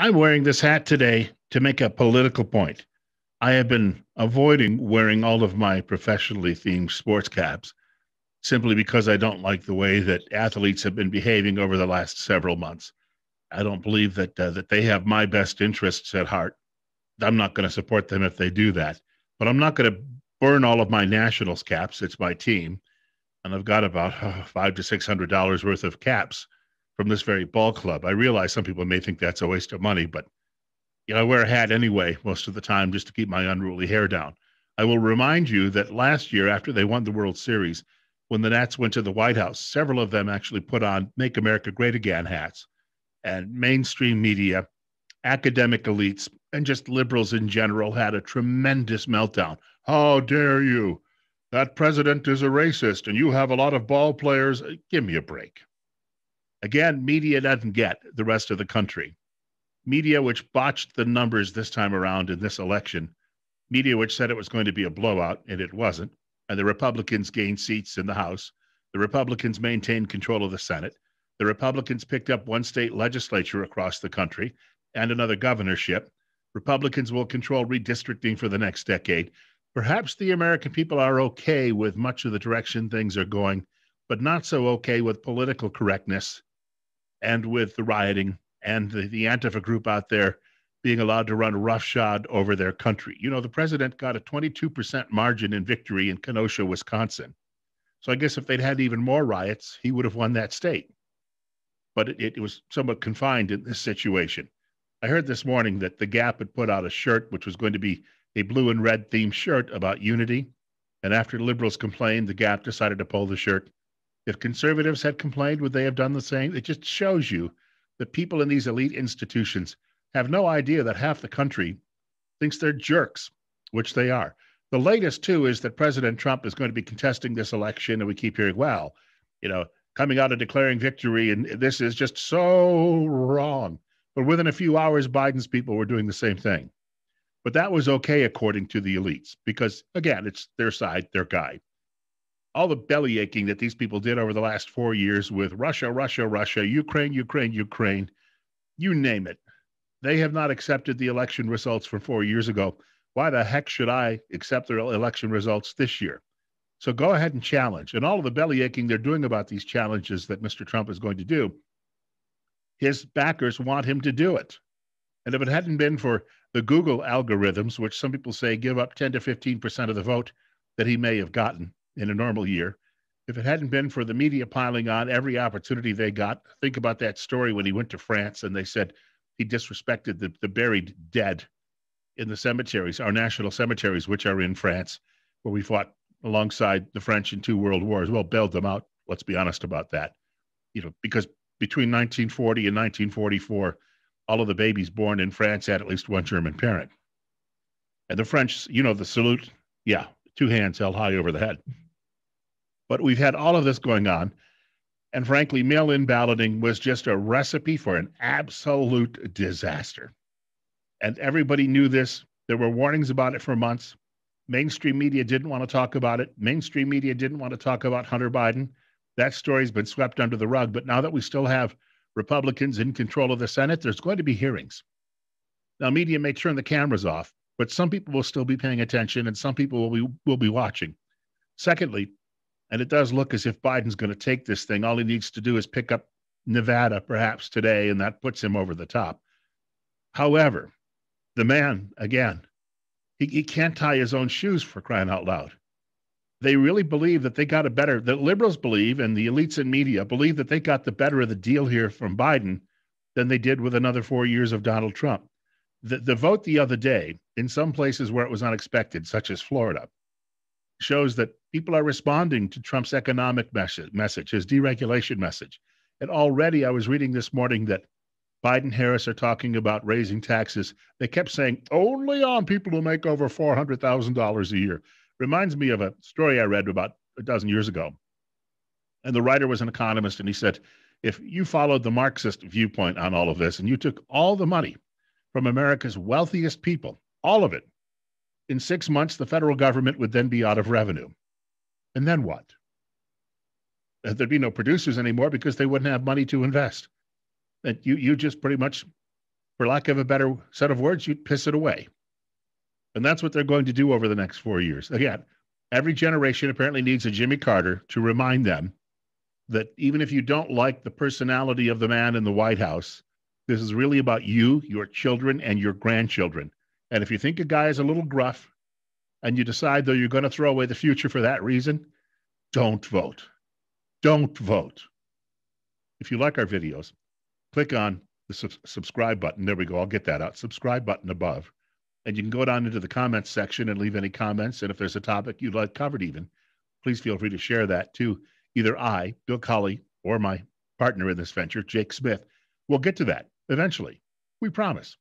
I'm wearing this hat today to make a political point. I have been avoiding wearing all of my professionally themed sports caps simply because I don't like the way that athletes have been behaving over the last several months. I don't believe that they have my best interests at heart. I'm not going to support them if they do that, but I'm not going to burn all of my Nationals caps. It's my team, and I've got about $500 to $600 worth of caps from this very ball club. I realize some people may think that's a waste of money, but I wear a hat anyway most of the time just to keep my unruly hair down. I will remind you that last year, after they won the World Series, when the Nats went to the White House, several of them actually put on Make America Great Again hats. And mainstream media, academic elites, and just liberals in general had a tremendous meltdown. How dare you? That president is a racist, and you have a lot of ball players. Give me a break. Again, media doesn't get the rest of the country. Media which botched the numbers this time around in this election, media which said it was going to be a blowout, and it wasn't, and the Republicans gained seats in the House. The Republicans maintained control of the Senate. The Republicans picked up one state legislature across the country and another governorship. Republicans will control redistricting for the next decade. Perhaps the American people are okay with much of the direction things are going, but not so okay with political correctness and with the rioting and the Antifa group out there being allowed to run roughshod over their country. The president got a 22% margin in victory in Kenosha, Wisconsin. So I guess if they'd had even more riots, he would have won that state. But it was somewhat confined in this situation. I heard this morning that the Gap had put out a shirt, which was going to be a blue and red themed shirt about unity. And after liberals complained, the Gap decided to pull the shirt. If conservatives had complained, would they have done the same? It just shows you that people in these elite institutions have no idea that half the country thinks they're jerks, which they are. The latest, too, is that President Trump is going to be contesting this election, and we keep hearing, well, coming out and declaring victory, and this is just so wrong. But within a few hours, Biden's people were doing the same thing. But that was okay, according to the elites, because, again, it's their side, their guy. All the belly aching that these people did over the last 4 years with Russia, Russia, Russia, Ukraine, Ukraine, Ukraine, you name it. They have not accepted the election results from 4 years ago. Why the heck should I accept the election results this year? So go ahead and challenge. And all of the belly aching they're doing about these challenges that Mr. Trump is going to do, his backers want him to do it. And if it hadn't been for the Google algorithms, which some people say give up 10 to 15% of the vote that he may have gotten in a normal year, if it hadn't been for the media piling on every opportunity they got, think about that story when he went to France and they said he disrespected the buried dead in the cemeteries, our national cemeteries, which are in France, where we fought alongside the French in 2 world wars. Well, bailed them out. Let's be honest about that. Because between 1940 and 1944, all of the babies born in France had at least one German parent. And the French, the salute, yeah, 2 hands held high over the head. But we've had all of this going on. And frankly, mail-in balloting was just a recipe for an absolute disaster. And everybody knew this. There were warnings about it for months. Mainstream media didn't want to talk about it. Mainstream media didn't want to talk about Hunter Biden. That story's been swept under the rug. But now that we still have Republicans in control of the Senate, there's going to be hearings. Now, media may turn the cameras off, but some people will still be paying attention and some people will be watching. Secondly, and it does look as if Biden's going to take this thing. All he needs to do is pick up Nevada perhaps today, and that puts him over the top. However, the man, again, he can't tie his own shoes, for crying out loud. They really believe that they got the liberals believe, and the elites in media believe that they got the better of the deal here from Biden than they did with another 4 years of Donald Trump. The vote the other day, in some places where it was unexpected, such as Florida, shows that people are responding to Trump's economic message, his deregulation message. And already I was reading this morning that Biden and Harris are talking about raising taxes. They kept saying only on people who make over $400,000 a year. Reminds me of a story I read about a dozen years ago. And the writer was an economist, and he said, if you followed the Marxist viewpoint on all of this and you took all the money from America's wealthiest people, all of it, in 6 months, the federal government would then be out of revenue. And then what? There'd be no producers anymore because they wouldn't have money to invest. And you just pretty much For lack of a better set of words, you'd piss it away. And that's what they're going to do over the next 4 years. Again, every generation apparently needs a Jimmy Carter to remind them that even if you don't like the personality of the man in the White House, this is really about you, your children, and your grandchildren. And if you think a guy is a little gruff and you decide, though, you're going to throw away the future for that reason, don't vote. Don't vote. If you like our videos, click on the subscribe button. There we go. I'll get that out. Subscribe button above. And you can go down into the comments section and leave any comments. And if there's a topic you'd like covered even, please feel free to share that too. Either I, Bill Colley, or my partner in this venture, Jake Smith, will get to that eventually. We promise.